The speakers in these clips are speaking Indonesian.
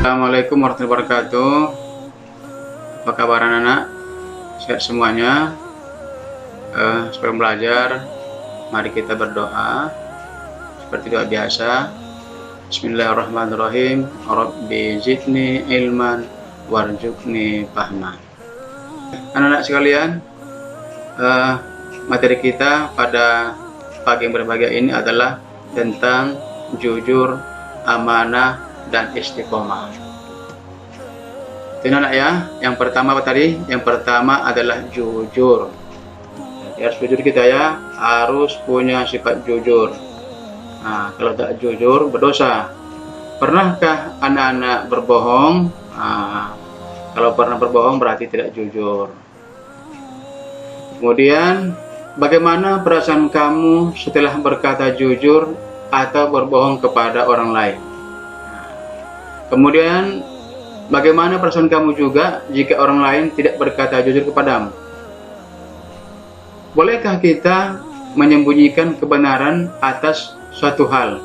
Assalamualaikum warahmatullahi wabarakatuh. Apa kabar anak-anak? Sehat semuanya. Sebelum belajar, mari kita berdoa seperti doa biasa. Bismillahirrahmanirrahim. Rabbi zidni ilman warzuqni fahman. Anak-anak sekalian, materi kita pada pagi yang berbahagia ini adalah tentang jujur, amanah, dan istiqomah. Itu anak ya. Yang pertama apa tadi? Yang pertama adalah jujur. Jadi harus jujur kita ya, harus punya sifat jujur. Nah, kalau tak jujur berdosa. Pernahkah anak-anak berbohong? Nah, kalau pernah berbohong berarti tidak jujur. Kemudian, bagaimana perasaan kamu setelah berkata jujur atau berbohong kepada orang lain? Kemudian, bagaimana perasaan kamu juga jika orang lain tidak berkata jujur kepadamu? Bolehkah kita menyembunyikan kebenaran atas suatu hal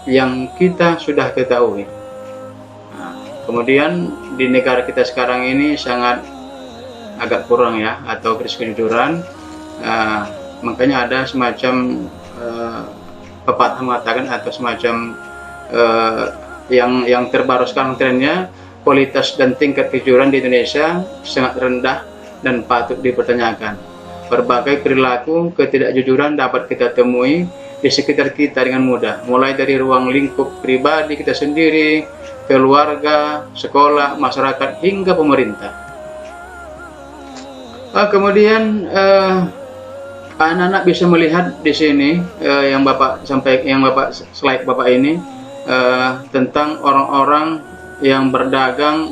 yang kita sudah ketahui? Nah, kemudian di negara kita sekarang ini sangat agak kurang ya, atau krisis kejujuran. Makanya ada semacam pepatah mengatakan atau semacam yang terbaru sekarang trennya, kualitas dan tingkat kejujuran di Indonesia sangat rendah dan patut dipertanyakan. Berbagai perilaku ketidakjujuran dapat kita temui di sekitar kita dengan mudah, mulai dari ruang lingkup pribadi kita sendiri, keluarga, sekolah, masyarakat, hingga pemerintah. Kemudian anak-anak bisa melihat di sini yang Bapak slide Bapak ini tentang orang-orang yang berdagang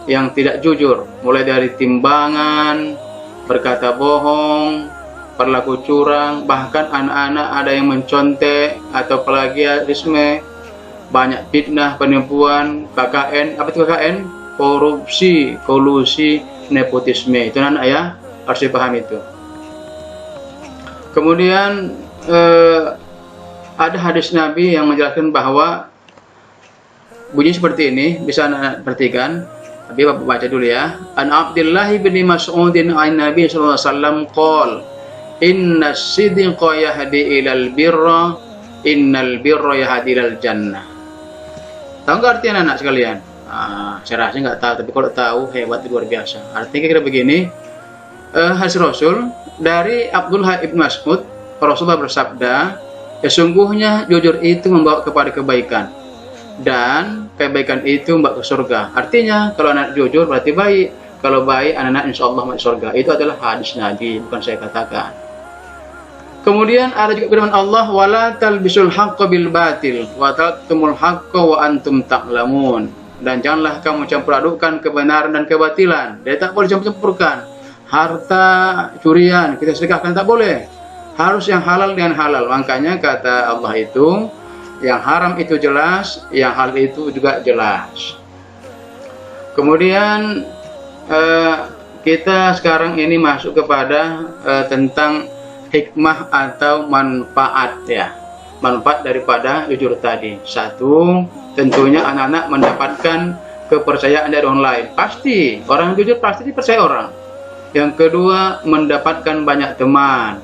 yang tidak jujur, mulai dari timbangan, berkata bohong, perilaku curang, bahkan anak-anak ada yang mencontek atau plagiarisme, banyak fitnah, penipuan, KKN. Apa itu KKN? Korupsi, kolusi, nepotisme. Itu anak ya, harus dipahami itu. Kemudian ada hadis Nabi yang menjelaskan bahwa bunyi seperti ini, bisa anak perhatikan. Tapi Bapak baca dulu ya. An Abdullah bin Mas'udin an Nabi sallallahu alaihi wasallam qol, inna sidqa yahdi ilal birra, innal birra yahdi ilal jannah. Tahu nggak artinya anak sekalian? Saya rasa nggak tahu, tapi kalau tahu hebat, luar biasa. Artinya kira begini, hadis Rasul dari Abdullah bin Mas'ud, Rasulullah bersabda, sesungguhnya jujur itu membawa kepada kebaikan, dan kebaikan itu membawa ke surga. Artinya kalau anak jujur berarti baik, kalau baik anak-anak insya Allah masuk surga. Itu adalah hadis Nabi, bukan saya katakan. Kemudian ada juga firman Allah, wala talbisul haqqo bil batil wa taktumul haqqo wa antum ta'lamun. Dan janganlah kamu campur adukkan kebenaran dan kebatilan. Dia tak boleh campur-campurkan. Harta curian kita sedekahkan tak boleh. Harus yang halal dengan halal. Makanya kata Allah itu, yang haram itu jelas, yang halal itu juga jelas. Kemudian kita sekarang ini masuk kepada tentang hikmah atau manfaat ya. Manfaat daripada jujur tadi. Satu, tentunya anak-anak mendapatkan kepercayaan dari orang lain. Pasti, orang jujur pasti dipercaya orang. Yang kedua, mendapatkan banyak teman.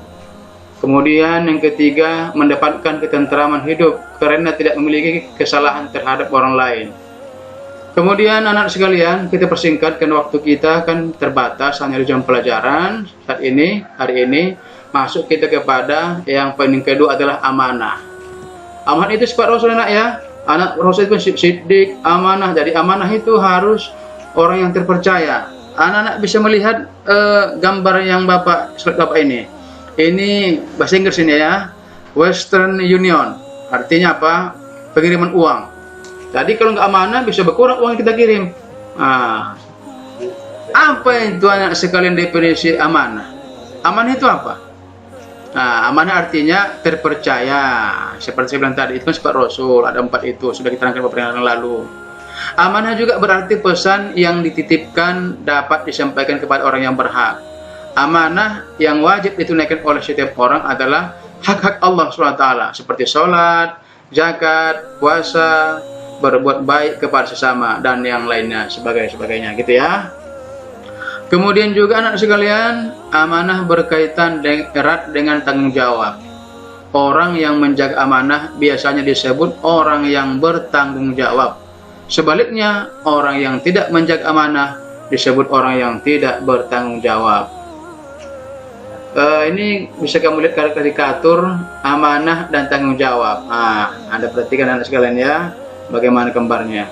Kemudian yang ketiga, mendapatkan ketentraman hidup karena tidak memiliki kesalahan terhadap orang lain. Kemudian anak sekalian, kita persingkat karena waktu kita kan terbatas, hanya di jam pelajaran saat ini, hari ini. Masuk kita kepada yang paling kedua adalah amanah. Amanah itu sifat Rasul anak ya. Anak Rasul itu siddiq, amanah. Jadi amanah itu harus orang yang terpercaya. Anak-anak bisa melihat gambar yang slide Bapak ini. Ini bahasa Inggris ini ya, Western Union. Artinya apa? Pengiriman uang. Jadi kalau nggak amanah bisa berkurang uang yang kita kirim. Apa itu anak sekalian definisi amanah? Amanah itu apa? Amanah artinya terpercaya. Seperti saya bilang tadi, itu kan sifat Rasul. Ada 4 itu, sudah kita terangkan beberapa yang lalu. Amanah juga berarti pesan yang dititipkan dapat disampaikan kepada orang yang berhak. Amanah yang wajib ditunaikan oleh setiap orang adalah hak-hak Allah SWT, seperti sholat, zakat, puasa, berbuat baik kepada sesama, dan yang lainnya sebagainya gitu ya. Kemudian juga anak sekalian, amanah berkaitan erat dengan tanggung jawab. Orang yang menjaga amanah biasanya disebut orang yang bertanggung jawab. Sebaliknya, orang yang tidak menjaga amanah disebut orang yang tidak bertanggung jawab. Ini bisa kamu lihat karikatur amanah dan tanggung jawab. Anda perhatikan anak sekalian ya, bagaimana gambarnya.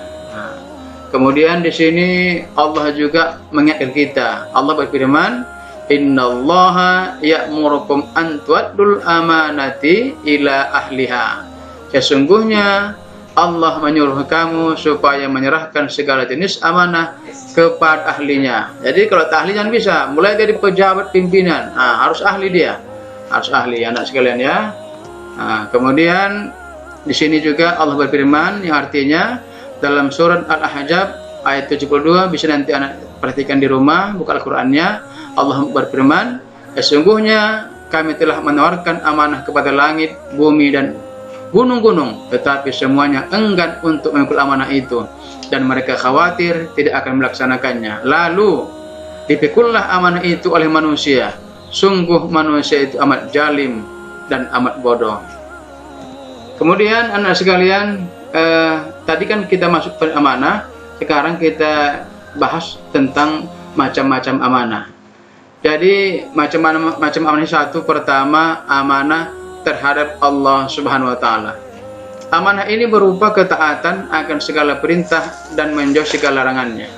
Kemudian di sini Allah juga mengingatkan kita. Allah berfirman, Innallaha ya'murukum an tu'addul amanati ila ahliha. Sesungguhnya Allah menyuruh kamu supaya menyerahkan segala jenis amanah kepada ahlinya. Jadi kalau tak ahli jangan bisa, mulai dari pejabat pimpinan, harus ahli dia, harus ahli anak sekalian ya. Kemudian di sini juga Allah berfirman yang artinya dalam surat Al-Ahzab ayat 72, bisa nanti anak perhatikan di rumah, buka Al-Qur'annya. Allah berfirman, sesungguhnya kami telah menawarkan amanah kepada langit, bumi dan gunung-gunung, tetapi semuanya enggan untuk memikul amanah itu, dan mereka khawatir tidak akan melaksanakannya. Lalu dipikullah amanah itu oleh manusia. Sungguh manusia itu amat jalim dan amat bodoh. Kemudian anak sekalian, tadi kan kita masuk ke amanah, sekarang kita bahas tentang macam-macam amanah. Jadi macam amanah satu, pertama amanah terhadap Allah Subhanahu wa Ta'ala. Amanah ini berupa ketaatan akan segala perintah dan menjauh segala larangannya.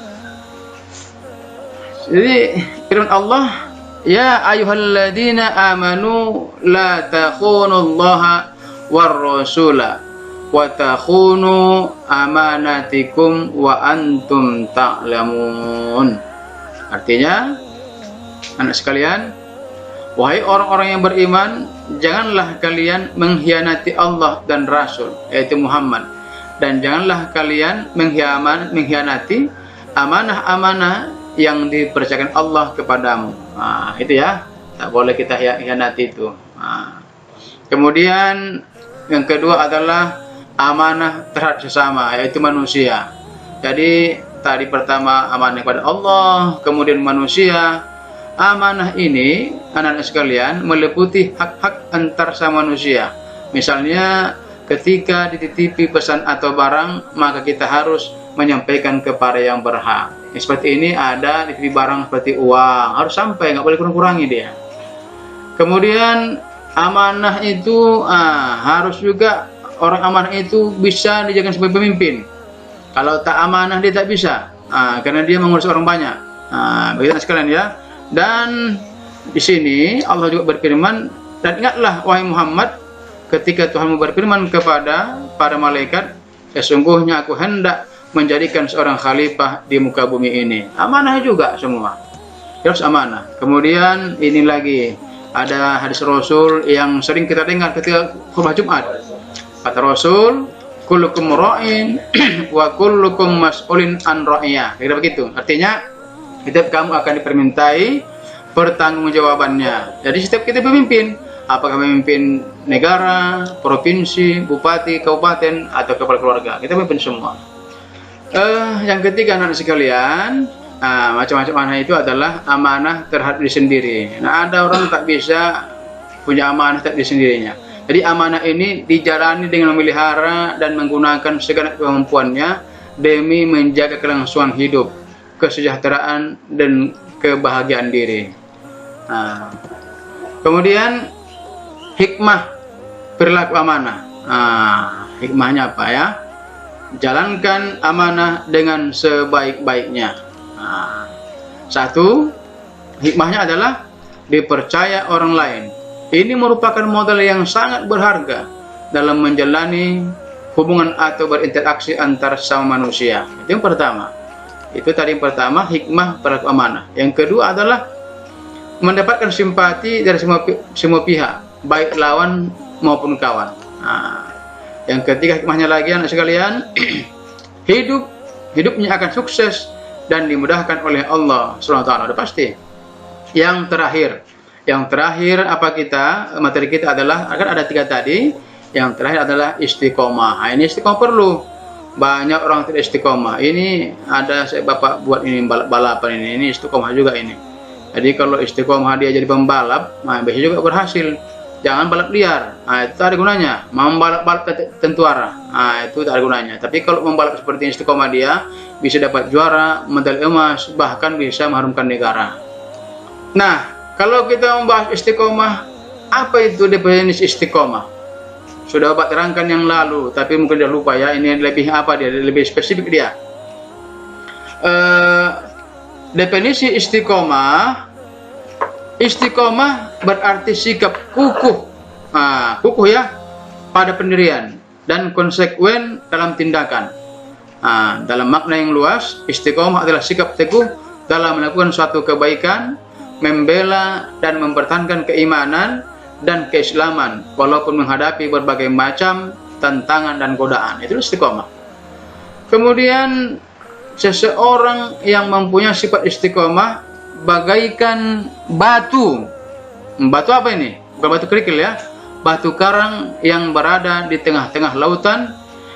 Jadi firman Allah, ya ayyuhalladzina amanu la takhunullaha war rasula wa takhunu amanatikum wa antum ta'lamun. Artinya, anak sekalian, wahai orang-orang yang beriman, janganlah kalian mengkhianati Allah dan Rasul, yaitu Muhammad, dan janganlah kalian mengkhianati amanah-amanah yang dipercayakan Allah kepadamu. Itu ya, tak boleh kita khianati itu. Kemudian yang kedua adalah amanah terhadap sesama, yaitu manusia. Jadi tadi pertama amanah kepada Allah, kemudian manusia. Amanah ini, anak-anak sekalian, meliputi hak-hak antar sama manusia. Misalnya, ketika dititipi pesan atau barang, maka kita harus menyampaikan kepada yang berhak. Seperti ini ada dititipi barang seperti uang, harus sampai, nggak boleh kurang-kurangi dia. Kemudian amanah itu harus juga orang amanah itu bisa dijadikan sebagai pemimpin. Kalau tak amanah dia tak bisa, karena dia mengurus orang banyak. Begitu sekalian ya. Dan di sini Allah juga berfirman, dan ingatlah wahai Muhammad, ketika Tuhanmu berfirman kepada para malaikat, sesungguhnya aku hendak menjadikan seorang khalifah di muka bumi ini. Amanah juga semua, harus amanah. Kemudian ini lagi ada hadis Rasul yang sering kita dengar ketika khutbah Jumat. Kata Rasul, kullukum ra'in wa kullukum mas'ulin an ra'iyah. Kira begitu. Artinya setiap kamu akan dipermintai pertanggungjawabannya. Jadi setiap kita pemimpin, apakah pemimpin negara, provinsi, bupati, kabupaten, atau kepala keluarga, kita pemimpin semua. Yang ketiga anak sekalian, macam-macam amanah itu adalah amanah terhadap diri sendiri. Nah, ada orang tak bisa punya amanah terhadap diri sendirinya. Jadi amanah ini dijalani dengan memelihara dan menggunakan segenap kemampuannya demi menjaga kelangsungan hidup, kesejahteraan dan kebahagiaan diri. Kemudian hikmah perilaku amanah. Hikmahnya apa ya? Jalankan amanah dengan sebaik-baiknya. Satu, hikmahnya adalah dipercaya orang lain. Ini merupakan modal yang sangat berharga dalam menjalani hubungan atau berinteraksi antar sama manusia. Itu yang pertama. Itu tadi yang pertama, hikmah perilaku amanah. Yang kedua adalah mendapatkan simpati dari semua pihak, baik lawan maupun kawan. Yang ketiga hikmahnya lagi anak sekalian, hidupnya akan sukses dan dimudahkan oleh Allah SWT. Sudah pasti. Yang terakhir apa materi kita adalah, akan ada tiga tadi. Yang terakhir adalah istiqomah. Ini istiqomah perlu. banyak orang tidak istiqomah. Ini ada saya bapak buat ini balapan ini istiqomah juga ini. Jadi kalau istiqomah dia jadi pembalap, nah biasanya juga berhasil. Jangan balap liar, nah, itu tak ada gunanya. Membalap tentu arah, nah, itu tak ada gunanya. Tapi kalau membalap seperti istiqomah dia bisa dapat juara, medali emas, bahkan bisa mengharumkan negara. Nah, kalau kita membahas istiqomah, apa itu definisi istiqomah? Sudah Bapak terangkan yang lalu, tapi mungkin dia lupa ya. Ini lebih apa dia? Lebih spesifik dia. Definisi istiqomah, istiqomah berarti sikap kukuh, kukuh ya, pada pendirian dan konsekuen dalam tindakan. Dalam makna yang luas, istiqomah adalah sikap teguh dalam melakukan suatu kebaikan, membela dan mempertahankan keimanan dan keislaman walaupun menghadapi berbagai macam tantangan dan godaan. Itu istiqomah. Kemudian seseorang yang mempunyai sifat istiqomah bagaikan batu. Batu apa ini? Bukan batu kerikil ya. Batu karang yang berada di tengah-tengah lautan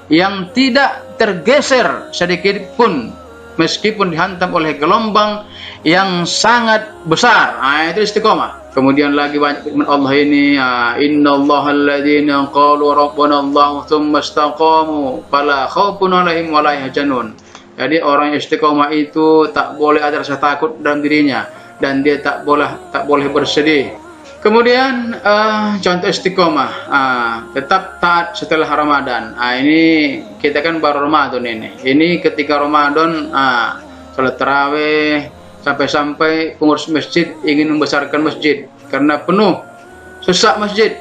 yang tidak tergeser sedikit pun meskipun dihantam oleh gelombang yang sangat besar. Itu istiqomah. Kemudian lagi banyak firman Allah ini, innallaha alladzina qalu rabbana Allah tsumma istaqamu fala khaufun 'alaihim wa la yahzanun. Jadi orang istiqomah itu tak boleh ada rasa takut dalam dirinya dan dia tak boleh bersedih. Kemudian contoh istiqomah, tetap taat setelah Ramadan. Ini kita kan baru Ramadan ini. Ini ketika Ramadan salat tarawih sampai pengurus masjid ingin membesarkan masjid karena penuh sesak masjid.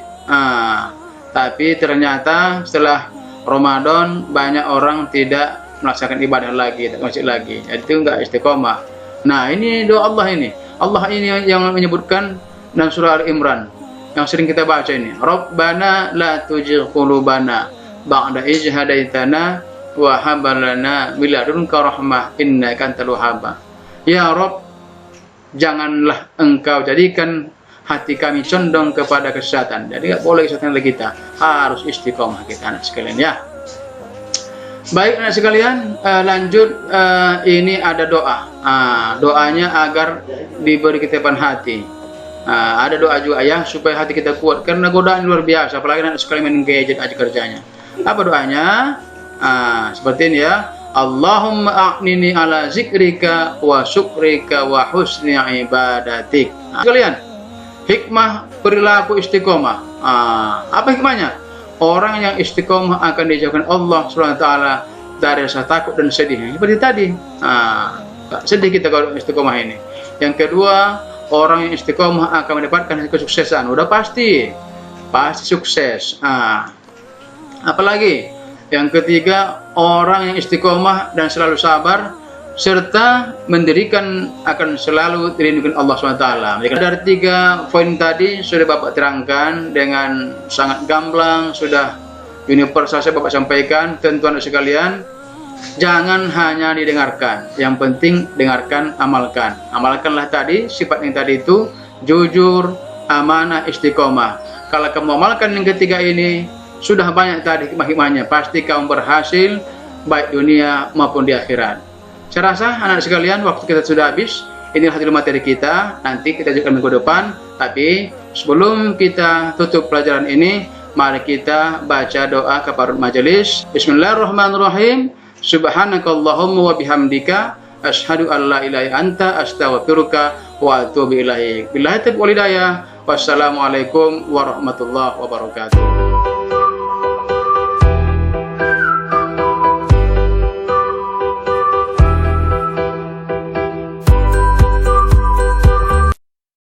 Tapi ternyata setelah Ramadan banyak orang tidak melaksanakan ibadah lagi, tak masjid lagi. Jadi itu enggak istiqomah. Nah, ini doa Allah ini. Allah ini yang menyebutkan dalam surah Al-Imran yang sering kita baca ini. Rabbana la tuzigh qulubana ba'da idh hadaitana wa hab lana min ladunka rahmah innaka antal wahhab. Ya Rabb, janganlah Engkau jadikan hati kami condong kepada kesesatan. Jadi enggak boleh kesesatan lagi kita. Harus istiqomah kita anak sekalian ya. Baik anak sekalian, lanjut ini ada doa. Doanya agar diberi ketabahan hati. Ada doa juga ya supaya hati kita kuat karena godaan luar biasa. Apalagi anak sekalian main gadget aja kerjanya. Apa doanya? Seperti ini ya. Allahumma a'nini ala zikrika wa syukrika wa husni ibadatik. Sekalian, hikmah perilaku istiqomah. Apa hikmahnya? Orang yang istiqomah akan dijauhkan Allah SWT dari rasa takut dan sedih. Seperti tadi, sedih kita kalau istiqomah ini. Yang kedua, orang yang istiqomah akan mendapatkan kesuksesan. Udah pasti sukses. Apalagi? Yang ketiga, orang yang istiqomah dan selalu sabar serta mendirikan akan selalu dilindungi Allah SWT. Dari 3 poin tadi sudah Bapak terangkan dengan sangat gamblang, sudah universal saya Bapak sampaikan. Tentuan sekalian, jangan hanya didengarkan, yang penting dengarkan, amalkan. Amalkanlah tadi, sifat yang tadi itu, jujur, amanah, istiqomah. Kalau kamu amalkan yang ketiga ini, sudah banyak tadi hikmah-hikmahnya, pasti kamu berhasil, baik dunia maupun di akhirat. Saya rasa anak sekalian waktu kita sudah habis. Inilah hasil materi kita. Nanti kita lanjutkan minggu depan. Tapi sebelum kita tutup pelajaran ini, mari kita baca doa kepada majelis. Bismillahirrahmanirrahim. Subhanakallahumma wa bihamdika asyhadu an la ilaha illa anta astaghfiruka wa atubu ilaik. Billahi taufiq wal hidayah. Wassalamualaikum warahmatullahi wabarakatuh.